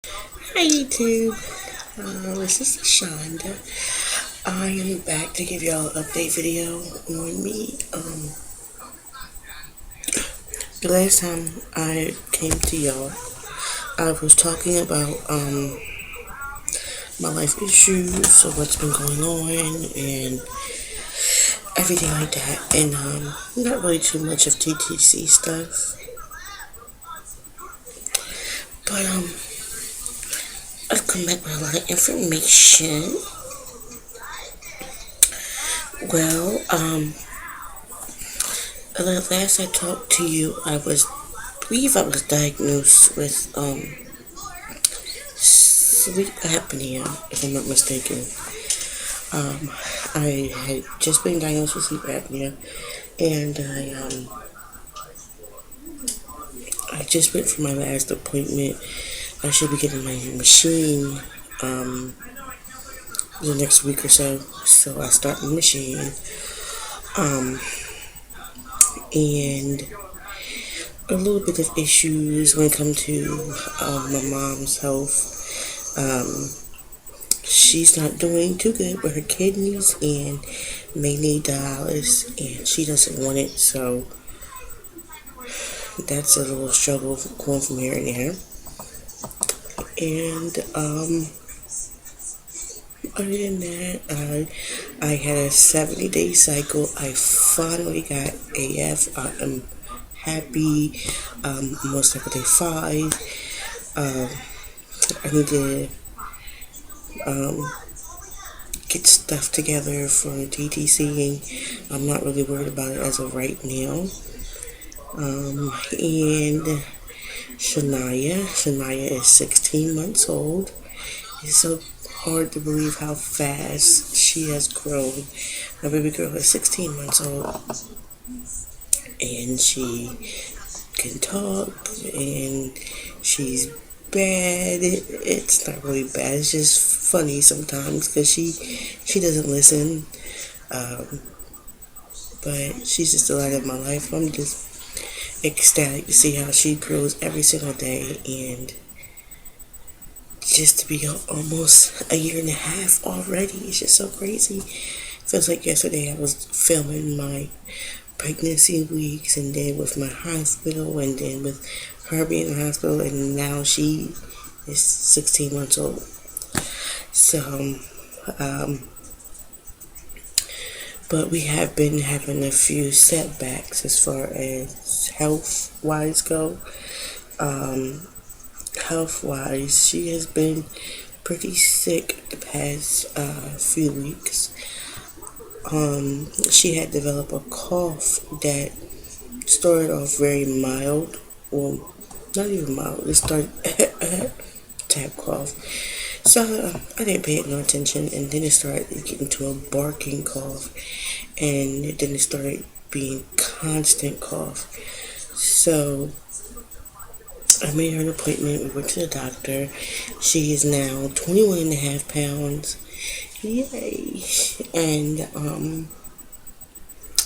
Hi YouTube, this is Shonda. I am back to give y'all an update video on me. The last time I came to y'all, I was talking about my life issues, so what's been going on and everything like that, and not really too much of TTC stuff, but I've come back with a lot of information. Well, the last I talked to you, believe I was diagnosed with sleep apnea, if I'm not mistaken. I had just been diagnosed with sleep apnea, and I just went for my last appointment. I should be getting my machine the next week or so. So I start the machine, um, and a little bit of issues when it comes to my mom's health. She's not doing too good with her kidneys and may need dialysis, and she doesn't want it, so that's a little struggle going from here and there. And other than that, I had a 70-day cycle. I finally got AF. I am happy. Almost like day 5. I need to get stuff together for TTC. I'm not really worried about it as of right now. And Shania is 16 months old. It's so hard to believe how fast she has grown. My baby girl is 16 months old, and she can talk, and she's bad. It's not really bad. It's just funny sometimes because she doesn't listen. But she's just the light of my life. I'm just ecstatic to see how she grows every single day, and just to be almost a year and a half already. It's just so crazy. Feels like yesterday I was filming my pregnancy weeks, and then with my hospital, and then with her being in the hospital, and now she is 16 months old. So, but we have been having a few setbacks as far as health wise go. Health wise, she has been pretty sick the past few weeks. She had developed a cough that started off very mild. Well, not even mild. It started tap cough. So I didn't pay it no attention, and then it started getting to a barking cough, and then it started being constant cough. So I made her an appointment. We went to the doctor. She is now 21 and a half pounds. Yay. And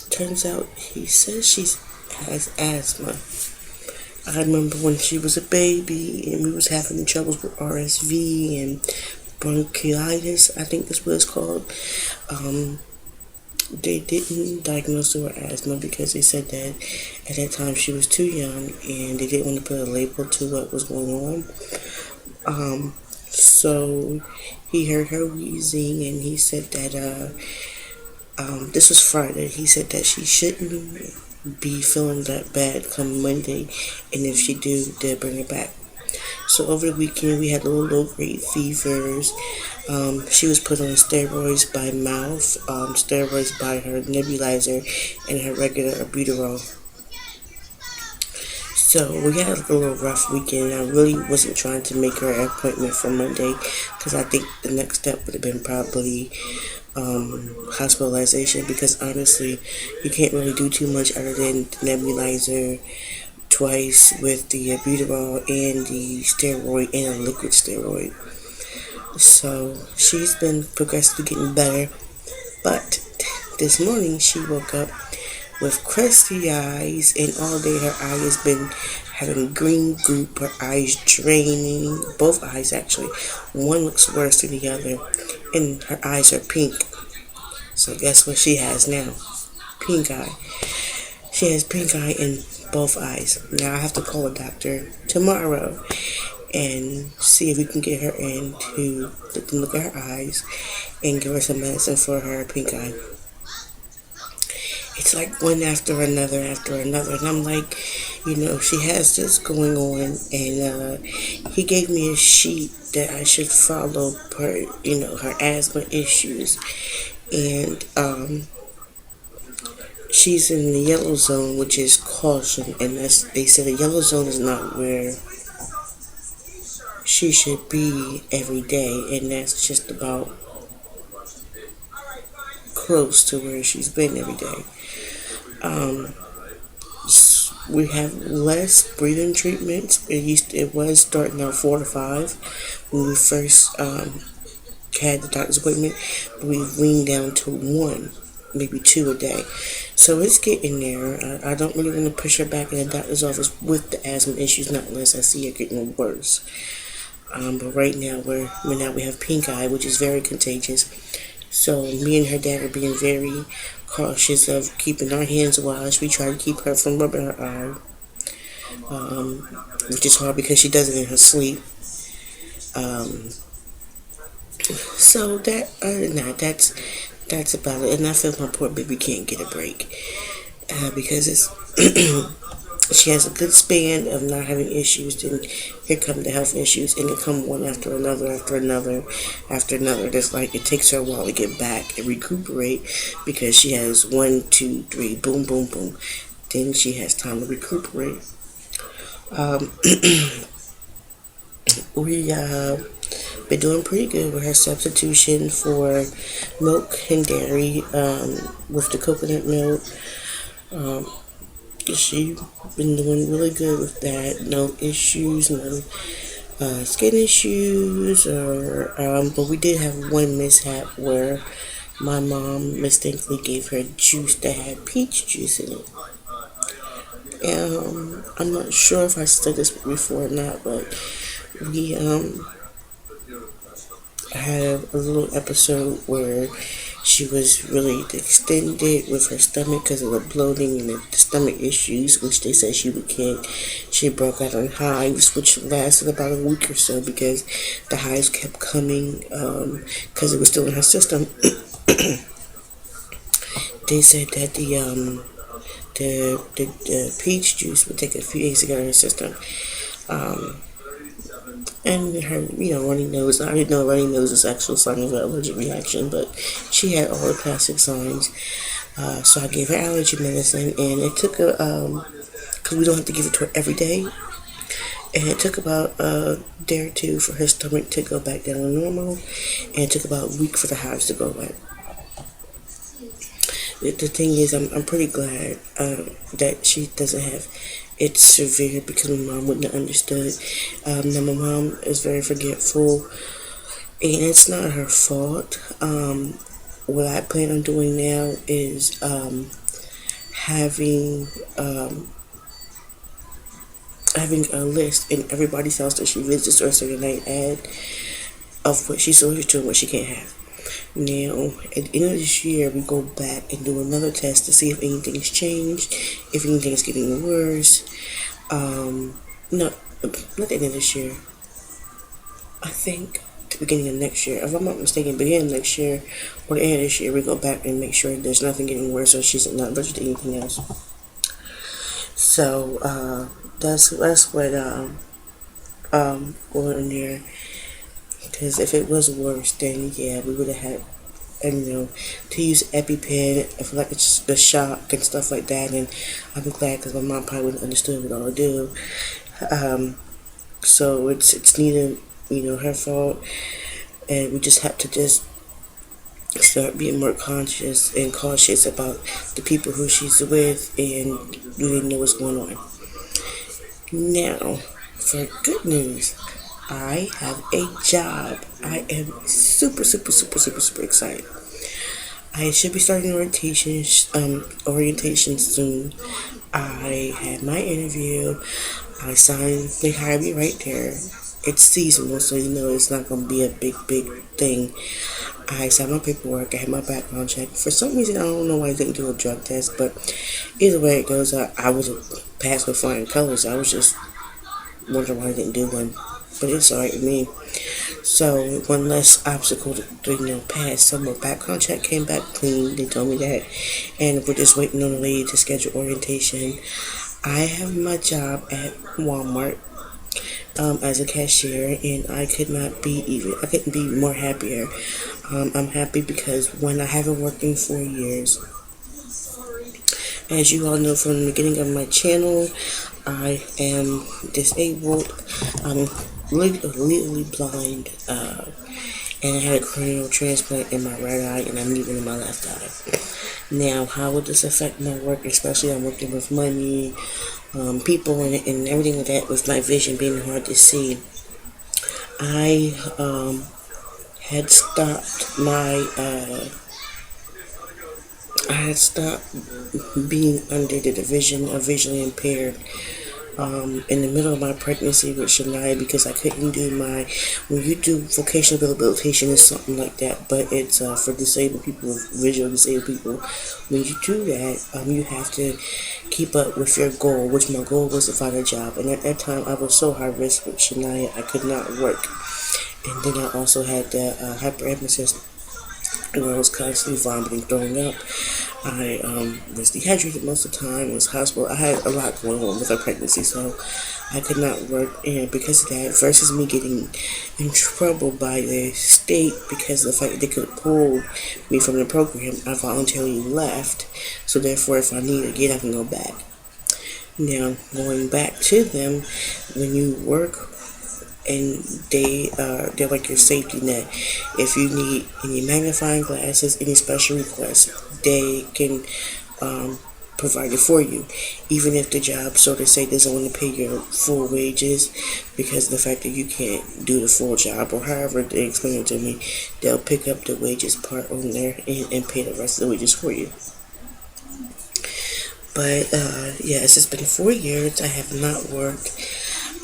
turns out he says she has asthma. I remember when she was a baby and we was having troubles with RSV and bronchitis, I think that's what it's called. They didn't diagnose her with asthma because they said that at that time she was too young and they didn't want to put a label to what was going on. So he heard her wheezing, and he said that this was Friday. He said that she shouldn't be feeling that bad come Monday, and if she do, they'll bring her back. So over the weekend, we had low grade fevers. She was put on steroids by mouth, steroids by her nebulizer, and her regular albuterol. So we had a little rough weekend. I really wasn't trying to make her an appointment for Monday because I think the next step would have been probably hospitalization, because honestly, you can't really do too much other than the nebulizer twice with the albuterol and the steroid and a liquid steroid. So she's been progressively getting better, but this morning she woke up with crusty eyes, and all day her eye has been having green goop, her eyes draining, both eyes actually. One looks worse than the other, and her eyes are pink. So guess what she has now? Pink eye. She has pink eye in both eyes. Now I have to call a doctor tomorrow and see if we can get her in to look at her eyes and give her some medicine for her pink eye. It's like one after another, and I'm like, she has this going on, and he gave me a sheet that I should follow per, her asthma issues, and she's in the yellow zone, which is caution, and they said the yellow zone is not where she should be every day, and that's just about close to where she's been every day. We have less breathing treatments. It was starting out 4 to 5 when we first had the doctor's appointment. We've leaned down to 1, maybe 2 a day. So it's getting there. I don't really want to push her back in the doctor's office with the asthma issues, not unless I see her getting worse. But right now we have pink eye, which is very contagious. So me and her dad are being very cautious of keeping our hands washed. We try to keep her from rubbing her eye, which is hard because she does it in her sleep. So that other than that, that's about it. And I feel my poor baby can't get a break because it's she has a good span of not having issues. Then here come the health issues, and they come one after another, after another, after another. It's like it takes her a while to get back and recuperate because she has 1, 2, 3, boom, boom, boom. Then she has time to recuperate. We been doing pretty good with her substitution for milk and dairy with the coconut milk. She's been doing really good with that. No issues, no skin issues, but we did have one mishap where my mom mistakenly gave her juice that had peach juice in it. I'm not sure if I said this before or not, but we had a little episode where she was really extended with her stomach because of the bloating and the stomach issues, which they said she would get. She broke out on hives, which lasted about a week or so because the hives kept coming because it was still in her system. They said that the peach juice would take a few days to get in her system. And her, runny nose. I didn't know runny nose was actual sign of an allergic reaction, but she had all the classic signs. So I gave her allergy medicine, and it took because we don't have to give it to her every day. And it took about a day or 2 for her stomach to go back down to normal, and it took about a week for the hives to go away. The thing is, I'm pretty glad that she doesn't have it severe because my mom wouldn't have understood. Now my mom is very forgetful, and it's not her fault. What I plan on doing now is having a list in everybody's house that she visits or Saturday night ad of what she's allergic to and what she can't have. Now, at the end of this year, we go back and do another test to see if anything's changed, if anything's getting worse. No, not the end of this year. I think the beginning of next year. If I'm not mistaken, beginning of next year or the end of this year, we go back and make sure there's nothing getting worse or she's not allergic to anything else. So, that's what going in there. Because if it was worse, then yeah, we would have had, to use EpiPen for like the shock and stuff like that. And I'm glad because my mom probably wouldn't understood what I do. So it's neither her fault, and we just have to just start being more conscious and cautious about the people who she's with and really know what's going on. Now, for good news, I have a job. I am super excited. I should be starting orientation soon. I had my interview. I signed, they hired me right there. It's seasonal, so you know it's not going to be a big thing. I signed my paperwork, I had my background check. For some reason, I don't know why I didn't do a drug test, but either way it goes, I was passed with flying colors. I was just wondering why I didn't do one. But it's alright with me. So one less obstacle to pass. So my background check came back clean. They told me that, and we're just waiting on the lady to schedule orientation. I have my job at Walmart as a cashier, and I couldn't be more happier. I'm happy because when I haven't worked in 4 years, as you all know from the beginning of my channel, I am disabled. I'm legally blind, and I had a corneal transplant in my right eye, and I'm leaving in my left eye. Now, how would this affect my work? Especially, I'm working with money, people, and everything like that. With my vision being hard to see, I had stopped my. I had stopped being under the division of visually impaired in the middle of my pregnancy with Shania because I couldn't do when you do vocational rehabilitation, it's something like that, but it's for disabled people, visually disabled people. When you do that, you have to keep up with your goal, which my goal was to find a job. And at that time, I was so high risk with Shania, I could not work. And then I also had the hyperemesis where I was constantly vomiting, throwing up. I was dehydrated most of the time. Was hospital. I had a lot going on with my pregnancy, so I could not work. And because of that, versus me getting in trouble by the state because of the fact that they could have pulled me from the program, I voluntarily left. So therefore, if I need to get, I can go back. Now, going back to them, when you work and they're like your safety net. If you need any magnifying glasses, any special requests, they can provide it for you. Even if the job, so to say, doesn't want to pay your full wages because of the fact that you can't do the full job, or however they explain it to me, they'll pick up the wages part on there and pay the rest of the wages for you. But yes, it's been 4 years. I have not worked,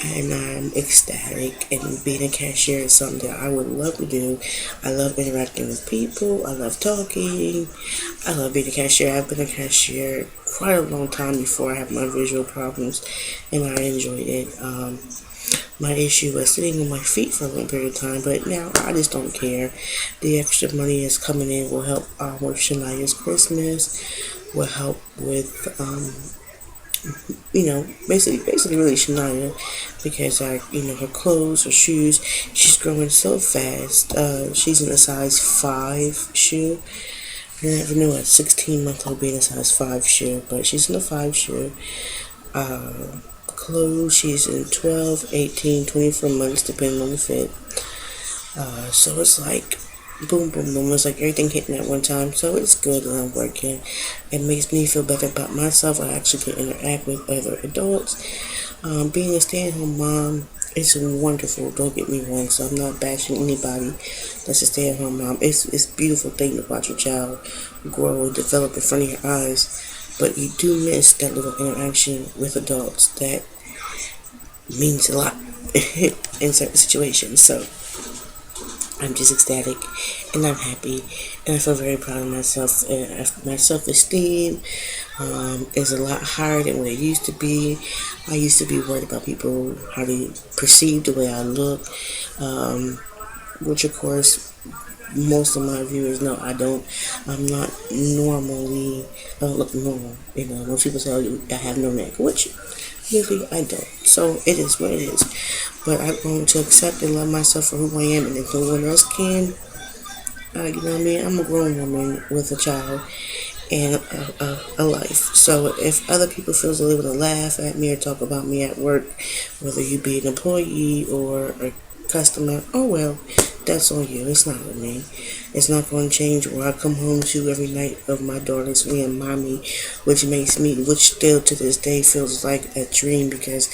and I'm ecstatic. And being a cashier is something that I would love to do. I love interacting with people. I love talking. I love being a cashier. I've been a cashier quite a long time before I had my visual problems, and I enjoyed it. My issue was sitting on my feet for a long period of time, but now I just don't care. The extra money that's coming in will help with Shania's Christmas, will help with basically really Shania, because her clothes, her shoes, she's growing so fast. She's in a size 5 shoe. I never knew a 16-month-old being a size 5 shoe, but she's in a 5 shoe. Clothes, she's in 12, 18, 24 months, depending on the fit. So it's like boom, boom, boom. It's like everything hitting at one time. So it's good that I'm working. It makes me feel better about myself. I actually can interact with other adults. Being a stay-at-home mom is wonderful. Don't get me wrong. So I'm not bashing anybody that's a stay-at-home mom. It's a beautiful thing to watch your child grow and develop in front of your eyes. But you do miss that little interaction with adults that means a lot in certain situations. So I'm just ecstatic, and I'm happy, and I feel very proud of myself. My self-esteem is a lot higher than what it used to be. I used to be worried about people, how they perceive the way I look, which of course most of my viewers know I don't. I'm not normally. I don't look normal. Most people say, "Oh, I have no neck," which usually I don't. So it is what it is. But I'm going to accept and love myself for who I am, and if no one else can, you know what I mean? I'm a grown woman with a child and a life. So if other people feel they want to laugh at me or talk about me at work, whether you be an employee or a customer, oh well, that's on you. It's not on me. It's not going to change where I come home to every night of my daughter's me and mommy, which still to this day feels like a dream, because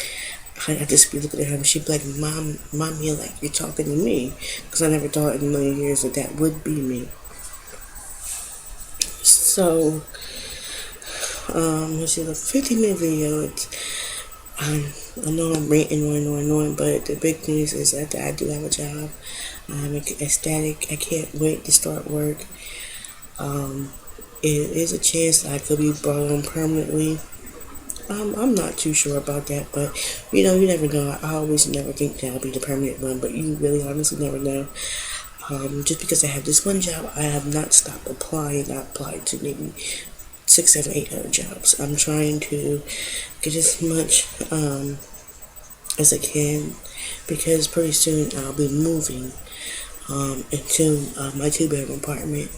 I just be looking at her and she'd be like, Mommy, like you're talking to me, because I never thought in a million years that would be me. So, let's see, the 15-minute video. I know I'm ranting on, but the big news is that I do have a job. I'm ecstatic. I can't wait to start work. Um, it is a chance that I could be brought on permanently. I'm not too sure about that, but you never know. I always never think that I'll be the permanent one, but you really honestly never know. Just because I have this one job, I have not stopped applying. I applied to maybe 6, 7, 8 other jobs. I'm trying to get as much as I can because pretty soon I'll be moving into my 2 bedroom apartment,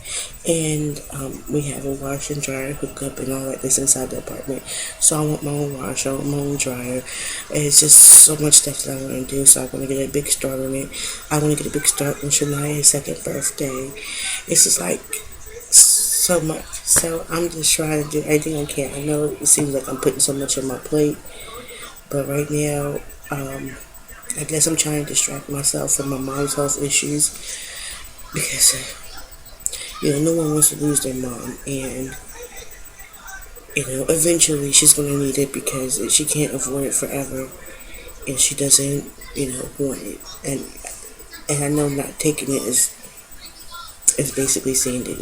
and we have a washer and dryer hookup and all that that's inside the apartment. So I want my own washer, I want my own dryer. It's just so much stuff that I want to do. So I want to get a big start on it. I want to get a big start on Shania's second birthday. It's just like so much. So I'm just trying to do everything I can. I know it seems like I'm putting so much on my plate, but right now, I guess I'm trying to distract myself from my mom's health issues because, no one wants to lose their mom, and eventually she's gonna need it because she can't afford it forever, and she doesn't, want it, and I know not taking it is basically saying that,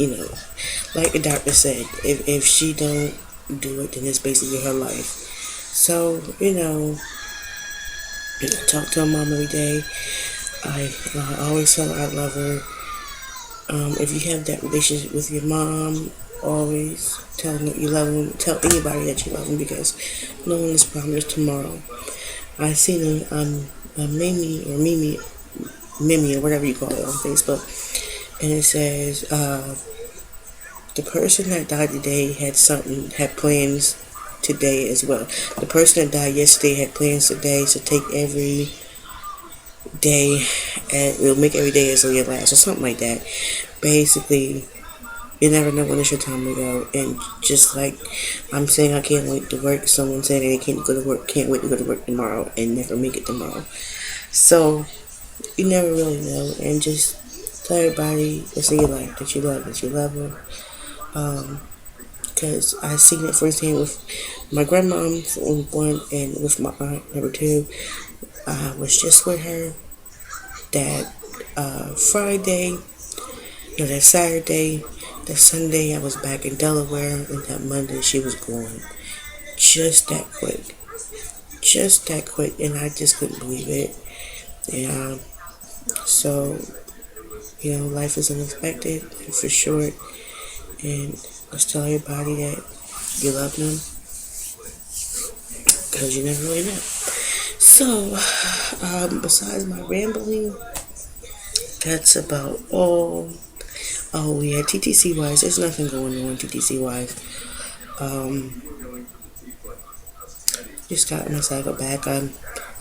like the doctor said, if she don't do it, then it's basically her life. So, I talk to my mom every day. I always tell her I love her. If you have that relationship with your mom, always tell them that you love them. Tell anybody that you love them because no one is promised tomorrow. I seen a Mimi or whatever you call it on Facebook, and it says the person that died today had plans today as well. The person that died yesterday had plans today, so take every day and we'll make every day as your last or something like that. Basically, you never know when it's your time to go. And just like I'm saying I can't wait to work, someone said they can't wait to go to work tomorrow and never make it tomorrow. So you never really know, and just tell everybody that's in your life that you love her. Because I seen it firsthand with my grandmom for one and with my aunt number two. I was just with her that Friday, no, that Saturday, that Sunday I was back in Delaware, and that Monday she was gone. Just that quick. Just that quick, and I just couldn't believe it. Yeah. So, life is unexpected for sure, and let's tell everybody that you love them because you never really know. So, besides my rambling, that's about all. Oh yeah, TTC wise, there's nothing going on TTC wise. Just got my cycle back. I'm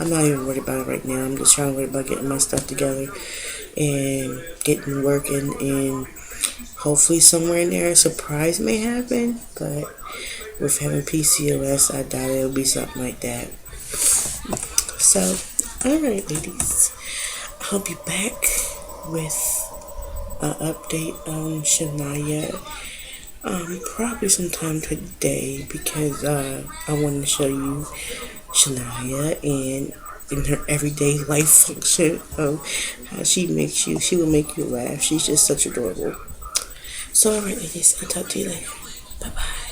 not even worried about it right now. I'm just trying to worry about getting my stuff together and getting working, and hopefully somewhere in there a surprise may happen. But with having PCOS, I doubt it'll be something like that. So, alright ladies, I'll be back with an update on Shania. Probably sometime today because I wanted to show you Shania and in her everyday life function of how she will make you laugh. She's just such adorable. So alright ladies, I'll talk to you later. Bye bye.